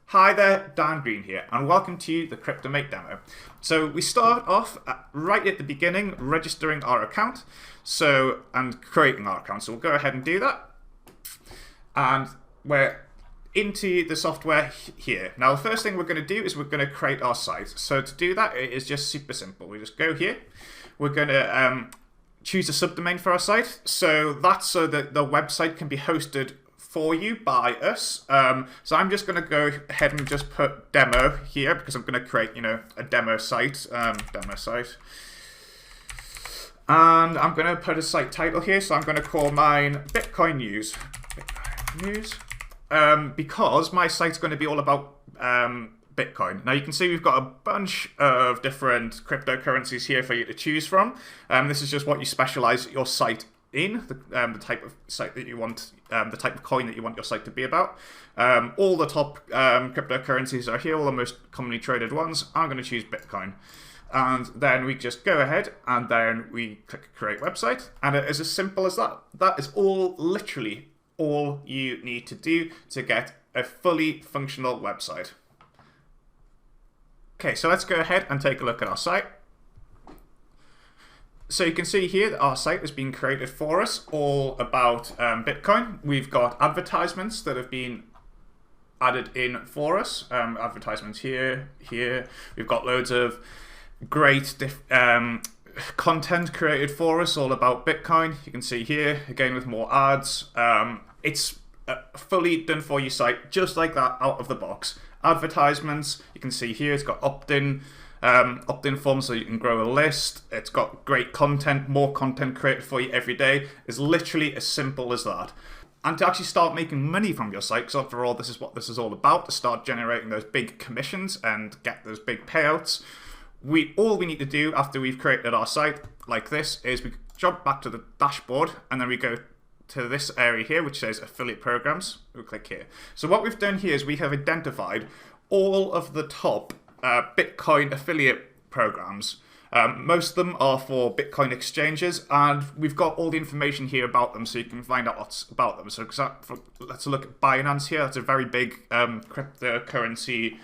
Hi there, Dan Green here, and welcome to the Cryptomate demo. So we start off right at the beginning, registering our account, and creating our account. So we'll go ahead and do that, and we're into the software here. Now the first thing we're going to do is we're going to create our site. So to do that, it is just super simple. We just go here. We're going to choose a subdomain for our site. So that's so that the website can be hosted for you by us. So I'm just going to go ahead and just put demo here because I'm going to create, a demo site. And I'm going to put a site title here. So I'm going to call mine Bitcoin News. Because my site's going to be all about Bitcoin. Now you can see we've got a bunch of different cryptocurrencies here for you to choose from. This is just what you specialize your site in, the type of site that you want, the type of coin that you want your site to be about. All the top cryptocurrencies are here, all the most commonly traded ones. I'm going to choose Bitcoin. And then we just go ahead and then we click create website. And it is as simple as that. That is literally all you need to do to get a fully functional website. Okay, so let's go ahead and take a look at our site. So you can see here that our site has been created for us, all about Bitcoin. We've got advertisements that have been added in for us. Advertisements here. We've got loads of great content created for us, all about Bitcoin. You can see here, again, with more ads. It's a fully done for you site, just like that, out of the box. Advertisements, you can see here, it's got opt-in forms so you can grow a list. It's got great content, more content created for you every day. It's literally as simple as that. And to actually start making money from your site, because after all, this is what this is all about, to start generating those big commissions and get those big payouts. All we need to do after we've created our site like this is we jump back to the dashboard and then we go to this area here which says affiliate programs. We'll click here. So what we've done here is we have identified all of the top Bitcoin affiliate programs. Most of them are for Bitcoin exchanges, and we've got all the information here about them so you can find out what's about them. So let's look at Binance here. That's a very big cryptocurrency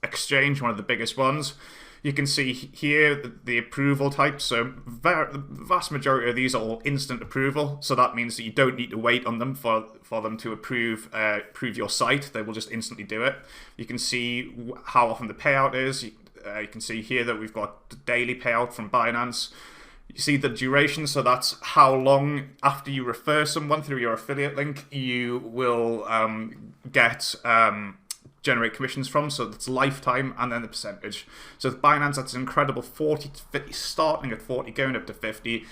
exchange, one of the biggest ones. You can see here the approval types. So the vast majority of these are all instant approval. So that means that you don't need to wait on them for them to approve your site. They will just instantly do it. You can see how often the payout is. You can see here that we've got the daily payout from Binance. You see the duration, so that's how long after you refer someone through your affiliate link you will generate commissions from. So that's lifetime and then the percentage. So with Binance, that's an incredible 40 to 50, starting at 40, going up to 50%.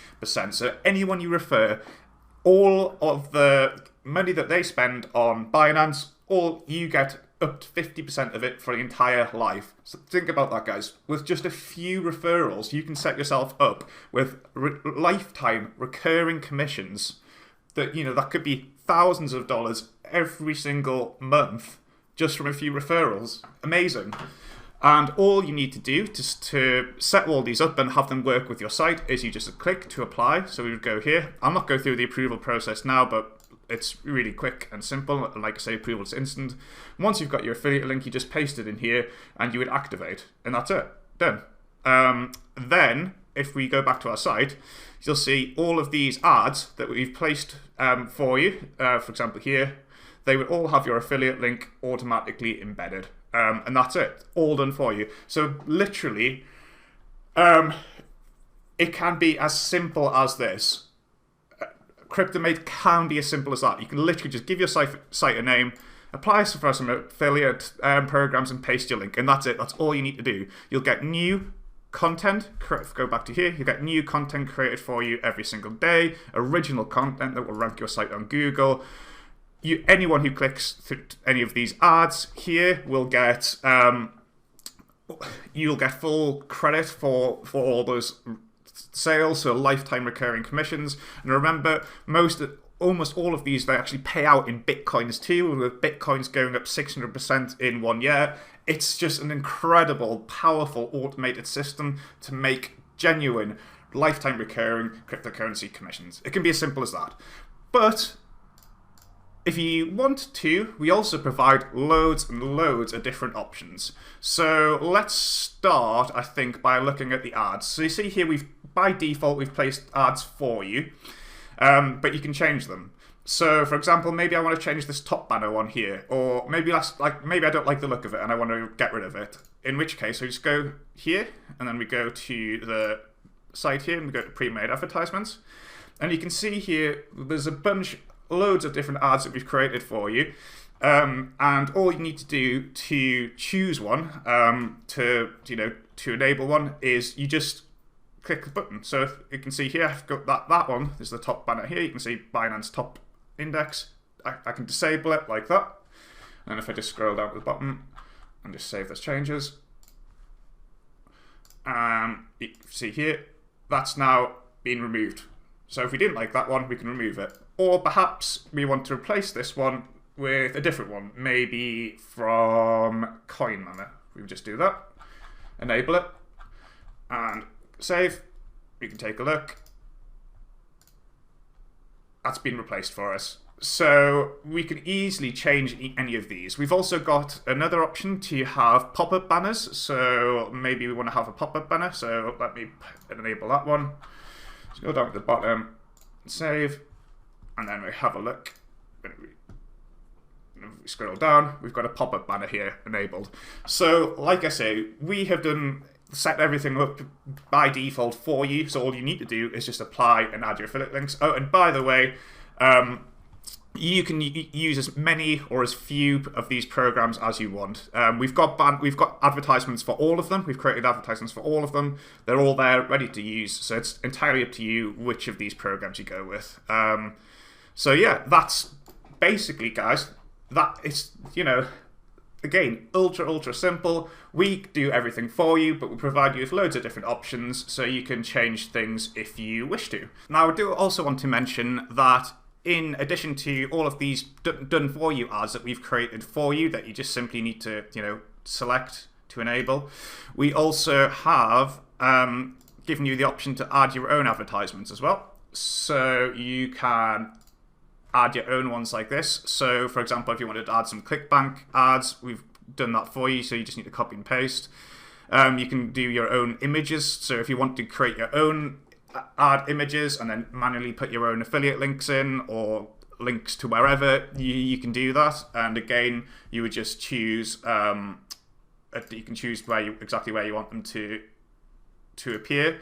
So anyone you refer, all of the money that they spend on Binance, you get up to 50% of it for the entire life. So think about that, guys. With just a few referrals, you can set yourself up with lifetime recurring commissions that, that could be thousands of dollars every single month just from a few referrals. Amazing. And all you need to do to set all these up and have them work with your site is you just click to apply. So we would go here. I'll not go through the approval process now, but it's really quick and simple. Like I say, approval is instant. Once you've got your affiliate link, you just paste it in here and you would activate. And that's it. Done. Then, if we go back to our site, you'll see all of these ads that we've placed for you. For example, here, they would all have your affiliate link automatically embedded. And that's it. All done for you. So literally, it can be as simple as this. Cryptomate can be as simple as that. You can literally just give your site a name, apply for some affiliate programs, and paste your link. And that's it. That's all you need to do. You'll get new content. Go back to here. You'll get new content created for you every single day. Original content that will rank your site on Google. Anyone who clicks through any of these ads here will get you'll get full credit for all those sales, so lifetime recurring commissions. And remember, almost all of these, they actually pay out in Bitcoins too, with Bitcoins going up 600% in 1 year. It's just an incredible, powerful automated system to make genuine lifetime recurring cryptocurrency commissions. It can be as simple as that. But if you want to, we also provide loads and loads of different options. So let's start, I think, by looking at the ads. So you see here, by default, we've placed ads for you, but you can change them. So, for example, maybe I want to change this top banner one here, or maybe maybe I don't like the look of it and I want to get rid of it. In which case, we just go here, and then we go to the site here, and we go to pre-made advertisements, and you can see here there's loads of different ads that we've created for you, and all you need to do to choose one, to enable one, is you just click the button. So if you can see here, I've got that one. There's the top banner here. You can see Binance top index. I can disable it like that. And if I just scroll down to the bottom and just save those changes, you can see here, that's now been removed. So if we didn't like that one, we can remove it. Or perhaps we want to replace this one with a different one, maybe from Coinbase. We would just do that, enable it, and save. We can take a look. That's been replaced for us. So we can easily change any of these. We've also got another option to have pop-up banners. So maybe we want to have a pop-up banner. So let me enable that one. Let's go down to the bottom, save, and then we have a look. When we scroll down, we've got a pop-up banner here enabled. So like I say, we have set everything up by default for you, so all you need to do is just apply and add your affiliate links. Oh, and by the way, you can use as many or as few of these programs as you want. We've got advertisements for all of them. We've created advertisements for all of them. They're all there, ready to use. So it's entirely up to you which of these programs you go with. So yeah, that's basically, guys. That is, again, ultra simple. We do everything for you, but we provide you with loads of different options so you can change things if you wish to. Now, I do also want to mention that in addition to all of these done for you ads that we've created for you that you just simply need to, select to enable, we also have given you the option to add your own advertisements as well. So you can add your own ones like this. So for example, if you wanted to add some ClickBank ads, we've done that for you, so you just need to copy and paste. You can do your own images, so if you want to create your own ad images and then manually put your own affiliate links in or links to wherever, you can do that. And again, you would just choose, you can choose exactly where you want them to appear.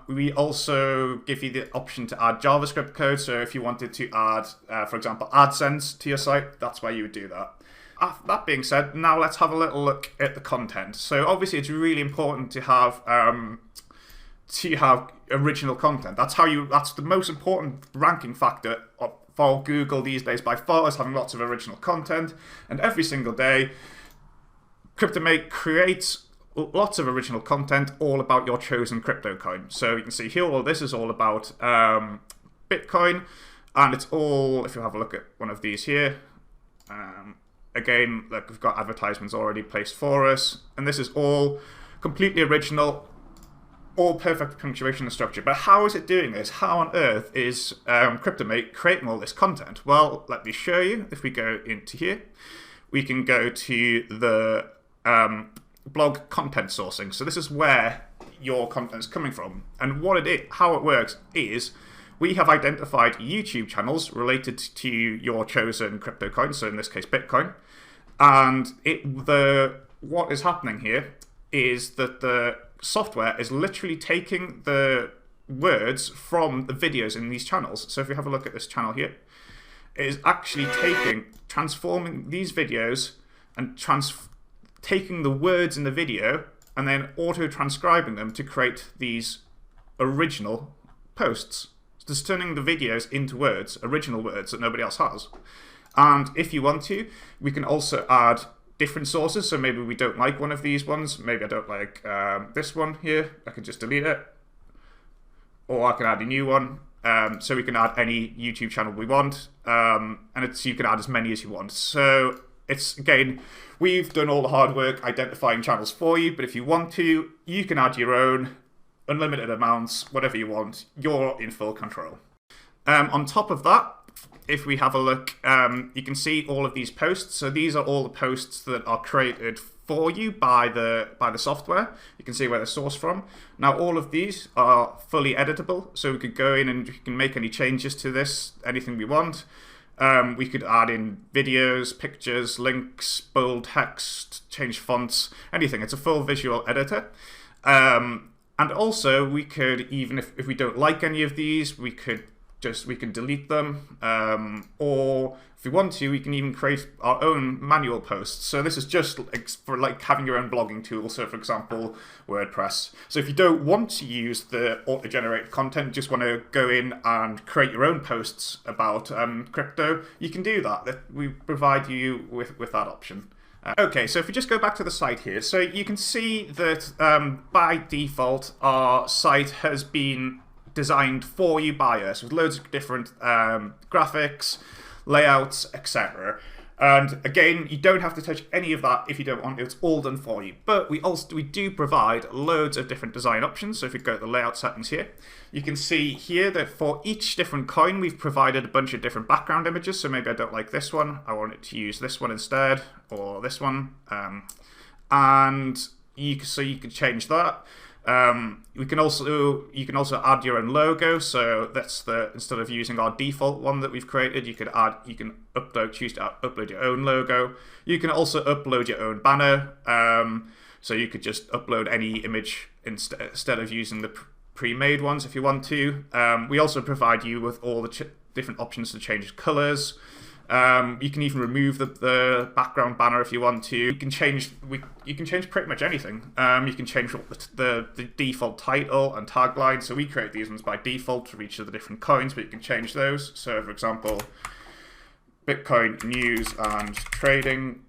We also give you the option to add JavaScript code. So if you wanted to add, for example, AdSense to your site, that's where you would do that. That being said, now let's have a little look at the content. So obviously, it's really important to have original content. That's the most important ranking factor for Google these days by far, is having lots of original content. And every single day, Cryptomate creates lots of original content all about your chosen crypto coin. So you can see here, all this is all about Bitcoin, and it's all, if you have a look at one of these here, again, look, we've got advertisements already placed for us, and this is all completely original, all perfect punctuation and structure. But how is it doing this? How on earth is Cryptomate creating all this content? Well, let me show you. If we go into here, we can go to the blog content sourcing. So this is where your content is coming from. And how it works is, we have identified YouTube channels related to your chosen crypto coin, so in this case Bitcoin. And what is happening here is that the software is literally taking the words from the videos in these channels. So if you have a look at this channel here, it is actually transforming these videos and taking the words in the video and then auto-transcribing them to create these original posts. So just turning the videos into words, original words that nobody else has. And if you want to, we can also add different sources. So maybe we don't like one of these ones. Maybe I don't like this one here. I can just delete it. Or I can add a new one. So we can add any YouTube channel we want. And you can add as many as you want. So again, we've done all the hard work identifying channels for you. But if you want to, you can add your own, unlimited amounts, whatever you want. You're in full control. On top of that, if we have a look, you can see all of these posts. So these are all the posts that are created for you by the software. You can see where they're sourced from. Now all of these are fully editable, so we could go in and we can make any changes to this, anything we want. We could add in videos, pictures, links, bold text, change fonts, anything. It's a full visual editor. And also we could, even if we don't like any of these, we can delete them, or if we want to, we can even create our own manual posts. So this is just for like having your own blogging tool. So for example, WordPress. So if you don't want to use the auto-generated content, just want to go in and create your own posts about crypto, you can do that. We provide you with that option. Okay, so if we just go back to the site here, so you can see that by default, our site has been designed for you by us with loads of different graphics, layouts, etc. And again, you don't have to touch any of that if you don't want to. It's all done for you. But we do provide loads of different design options. So if we go to the layout settings here, you can see here that for each different coin, we've provided a bunch of different background images. So maybe I don't like this one. I want it to use this one instead, or this one. So you can change that. You can also add your own logo. So that's instead of using our default one that we've created, you can choose to upload your own logo. You can also upload your own banner. So you could just upload any image instead of using the pre-made ones if you want to. We also provide you with all the different options to change colors. You can even remove the background banner if you want to. You can change pretty much anything. You can change the default title and tagline. So we create these ones by default for each of the different coins, but you can change those. So for example, Bitcoin news and trading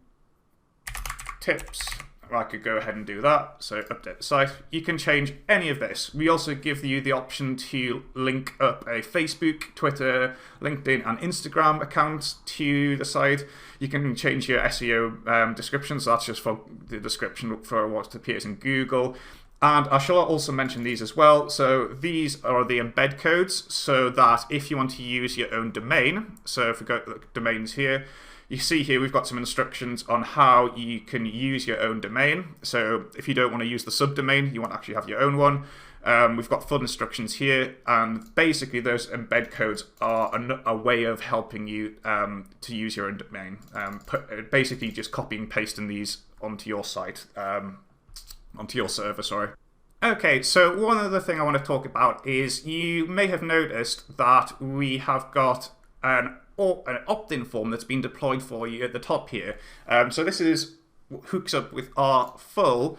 tips. I could go ahead and do that. So update the site. You can change any of this. We also give you the option to link up a Facebook, Twitter, LinkedIn, and Instagram account to the site. You can change your SEO description. So that's just for the description for what appears in Google. And I shall also mention these as well. So these are the embed codes, so that if you want to use your own domain, so if we go to the domains here, you see here we've got some instructions on how you can use your own domain. So if you don't want to use the subdomain, you want to actually have your own one. We've got full instructions here, and basically those embed codes are a way of helping you to use your own domain. Basically just copying and pasting these onto your site, onto your server, sorry. Okay, so one other thing I want to talk about is you may have noticed that we have got an opt-in form that's been deployed for you at the top here. So this hooks up with our full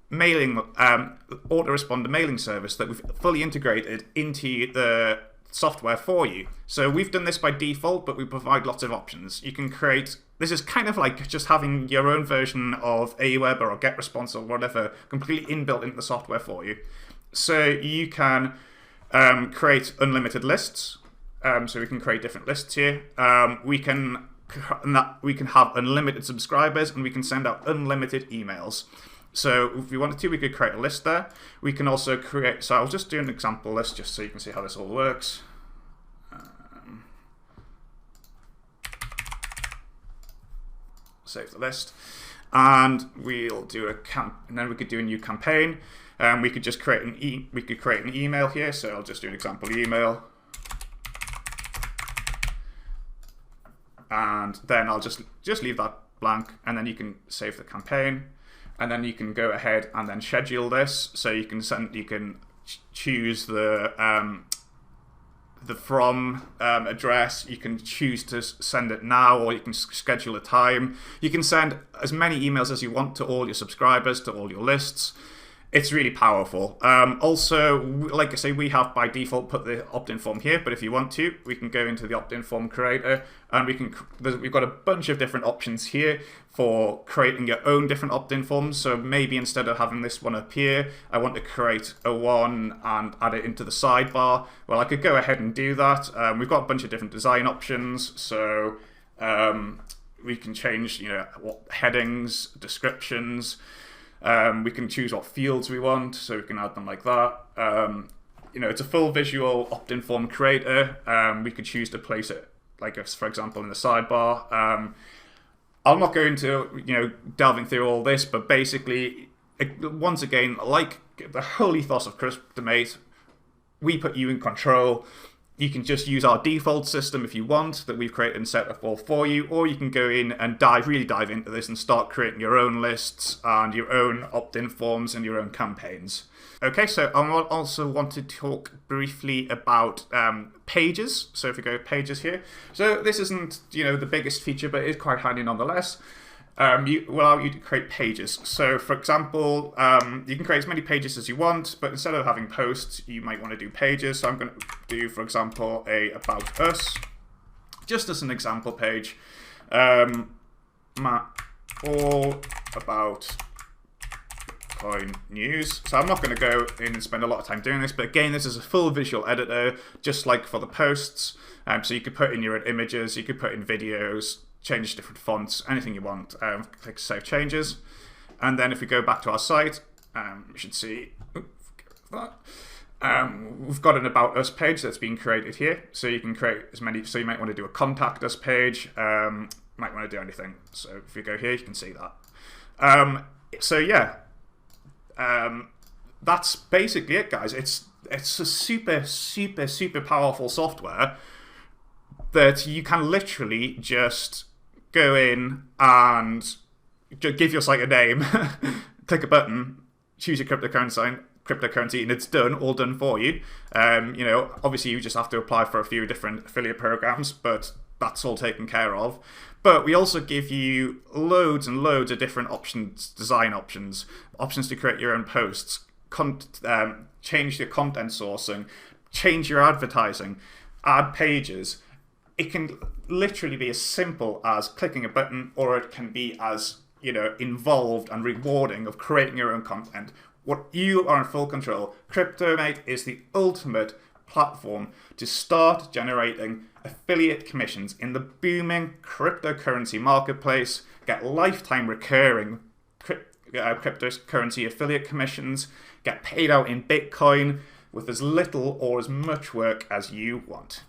mailing autoresponder mailing service that we've fully integrated into the software for you. So we've done this by default, but we provide lots of options. You can create, this is kind of like just having your own version of Aweber or GetResponse or whatever completely inbuilt into the software for you. So you can create unlimited lists. So we can create different lists here. We can have unlimited subscribers, and we can send out unlimited emails. So if we wanted to, we could create a list there. We can also create, so I'll just do an example list just so you can see how this all works. Save the list. And we'll do and then we could do a new campaign. We could just create an email here. So I'll just do an example email. And then I'll just leave that blank, and then you can save the campaign, and then you can go ahead and then schedule this. So you can choose the from address. You can choose to send it now, or you can schedule a time. You can send as many emails as you want to all your subscribers, to all your lists. It's really powerful. Also, like I say, we have by default put the opt-in form here, but if you want to, we can go into the opt-in form creator, and we've got a bunch of different options here for creating your own different opt-in forms. So maybe instead of having this one up here, I want to create a one and add it into the sidebar. Well, I could go ahead and do that. We've got a bunch of different design options. So we can change, what headings, descriptions. We can choose what fields we want, so we can add them like that. it's a full visual opt-in form creator. We could choose to place it, like for example, in the sidebar. I'm not going to, delving through all this, but basically, once again, like the whole ethos of Cryptomate, we put you in control. You can just use our default system if you want, that we've created and set up all for you, or you can go in and really dive into this and start creating your own lists and your own opt-in forms and your own campaigns. Okay, so I also want to talk briefly about pages. So if we go to pages here, so this isn't the biggest feature, but it's quite handy nonetheless. You allow you to create pages. So for example, you can create as many pages as you want, but instead of having posts, you might want to do pages. So I'm going to do, for example, a About Us, just as an example page. All about Bitcoin news. So I'm not going to go in and spend a lot of time doing this, but again, this is a full visual editor, just like for the posts. So you could put in your own images, you could put in videos, change different fonts, anything you want. Click Save Changes. And then if we go back to our site, we should see we've got an About Us page that's been created here. So you can create as many, so you might want to do a Contact Us page, might want to do anything. So if you go here, you can see that. So yeah, that's basically it, guys. It's a super powerful software that you can literally just go in and give your site a name, click a button, choose your cryptocurrency, and it's done, all done for you. Obviously you just have to apply for a few different affiliate programs, but that's all taken care of. But we also give you loads and loads of different options, design options to create your own posts, change your content sourcing, change your advertising, add pages. It can literally be as simple as clicking a button, or it can be as involved and rewarding of creating your own content. What you are in full control. Cryptomate is the ultimate platform to start generating affiliate commissions in the booming cryptocurrency marketplace. Get lifetime recurring cryptocurrency affiliate commissions. Get paid out in Bitcoin with as little or as much work as you want.